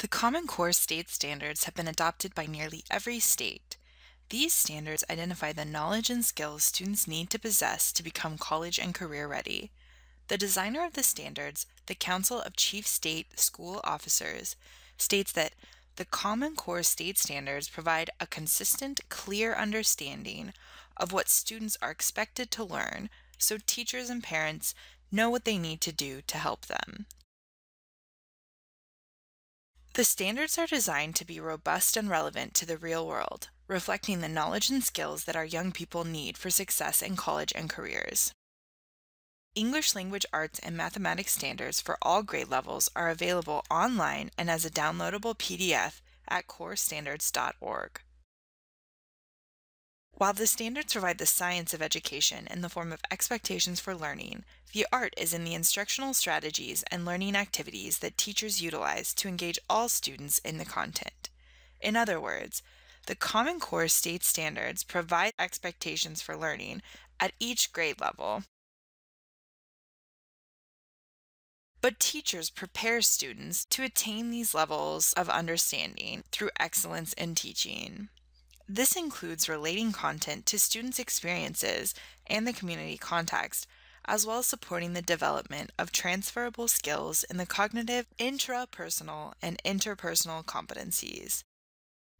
The Common Core state standards have been adopted by nearly every state. These standards identify the knowledge and skills students need to possess to become college and career ready. The designer of the standards, the Council of Chief State School Officers, states that the Common Core state standards provide a consistent, clear understanding of what students are expected to learn, so teachers and parents know what they need to do to help them. The standards are designed to be robust and relevant to the real world, reflecting the knowledge and skills that our young people need for success in college and careers. English language arts and mathematics standards for all grade levels are available online and as a downloadable PDF at corestandards.org. While the standards provide the science of education in the form of expectations for learning, the art is in the instructional strategies and learning activities that teachers utilize to engage all students in the content. In other words, the Common Core state standards provide expectations for learning at each grade level. But teachers prepare students to attain these levels of understanding through excellence in teaching. This includes relating content to students' experiences and the community context, as well as supporting the development of transferable skills in the cognitive, intrapersonal, and interpersonal competencies.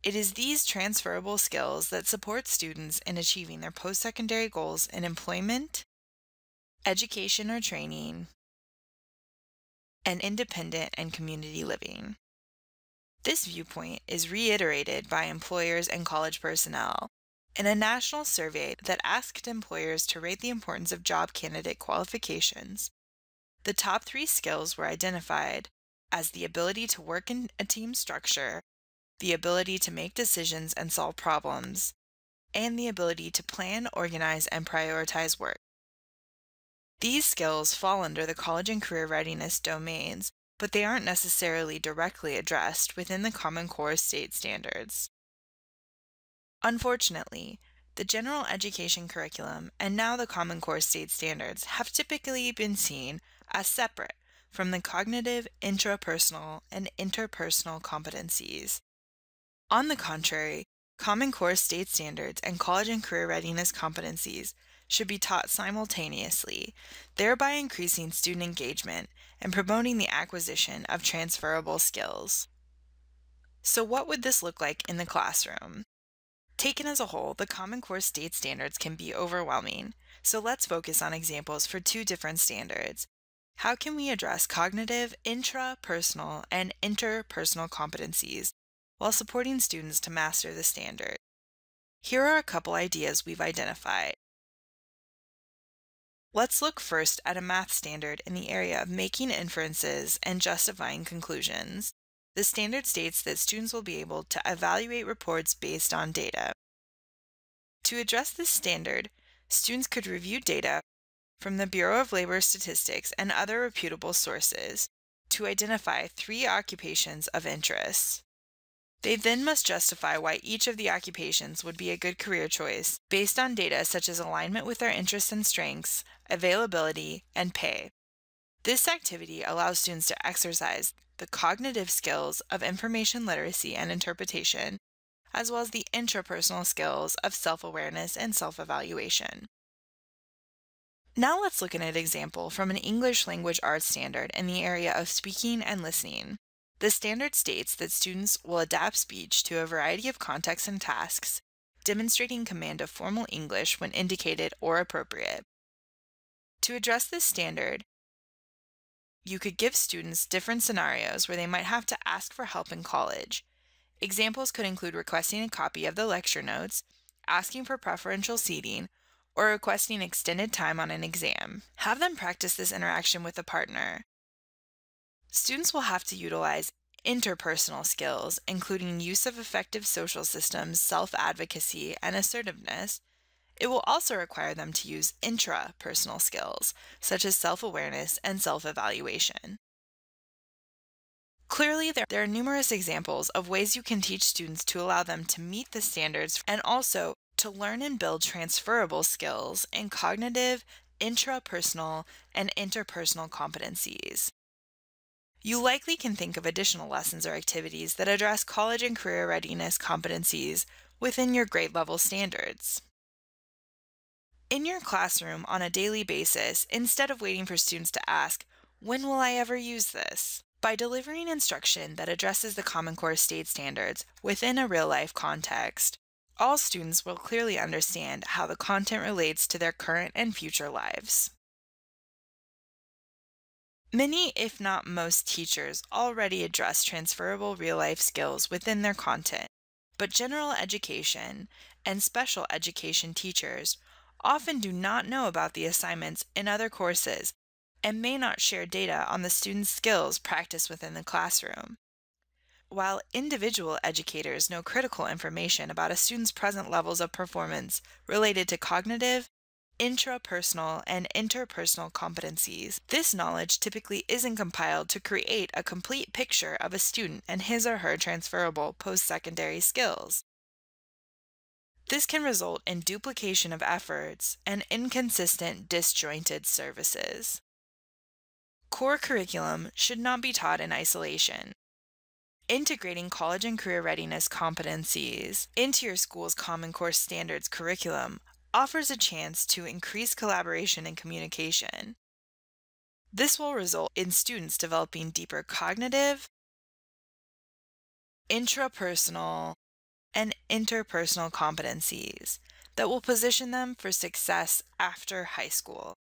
It is these transferable skills that support students in achieving their post-secondary goals in employment, education or training, and independent and community living. This viewpoint is reiterated by employers and college personnel in a national survey that asked employers to rate the importance of job candidate qualifications. The top 3 skills were identified as the ability to work in a team structure, the ability to make decisions and solve problems, and the ability to plan, organize, and prioritize work. These skills fall under the college and career readiness domains, but they aren't necessarily directly addressed within the Common Core state standards. Unfortunately, the general education curriculum and now the Common Core state standards have typically been seen as separate from the cognitive, intrapersonal, and interpersonal competencies. On the contrary, Common Core state standards and college and career readiness competencies should be taught simultaneously, thereby increasing student engagement and promoting the acquisition of transferable skills. So what would this look like in the classroom? Taken as a whole, the Common Core state standards can be overwhelming, so let's focus on examples for 2 different standards. How can we address cognitive, intrapersonal, and interpersonal competencies while supporting students to master the standard? Here are a couple ideas we've identified. Let's look first at a math standard in the area of making inferences and justifying conclusions. The standard states that students will be able to evaluate reports based on data. To address this standard, students could review data from the Bureau of Labor Statistics and other reputable sources to identify 3 occupations of interest. They then must justify why each of the occupations would be a good career choice based on data such as alignment with their interests and strengths, availability, and pay. This activity allows students to exercise the cognitive skills of information literacy and interpretation, as well as the intrapersonal skills of self-awareness and self-evaluation. Now let's look at an example from an English language arts standard in the area of speaking and listening. The standard states that students will adapt speech to a variety of contexts and tasks, demonstrating command of formal English when indicated or appropriate. To address this standard, you could give students different scenarios where they might have to ask for help in college. Examples could include requesting a copy of the lecture notes, asking for preferential seating, or requesting extended time on an exam. Have them practice this interaction with a partner. Students will have to utilize interpersonal skills, including use of effective social systems, self-advocacy, and assertiveness. It will also require them to use intrapersonal skills, such as self-awareness and self-evaluation. Clearly, there are numerous examples of ways you can teach students to allow them to meet the standards and also to learn and build transferable skills in cognitive, intrapersonal, and interpersonal competencies. You likely can think of additional lessons or activities that address college and career readiness competencies within your grade level standards. In your classroom on a daily basis, instead of waiting for students to ask, "When will I ever use this?" By delivering instruction that addresses the Common Core state standards within a real-life context, all students will clearly understand how the content relates to their current and future lives. Many, if not most, teachers already address transferable real-life skills within their content, but general education and special education teachers often do not know about the assignments in other courses and may not share data on the students' skills practiced within the classroom. While individual educators know critical information about a student's present levels of performance related to cognitive, intrapersonal, and interpersonal competencies, this knowledge typically isn't compiled to create a complete picture of a student and his or her transferable post-secondary skills. This can result in duplication of efforts and inconsistent, disjointed services. Core curriculum should not be taught in isolation. Integrating college and career readiness competencies into your school's Common Core Standards curriculum offers a chance to increase collaboration and communication. This will result in students developing deeper cognitive, intrapersonal, and interpersonal competencies that will position them for success after high school.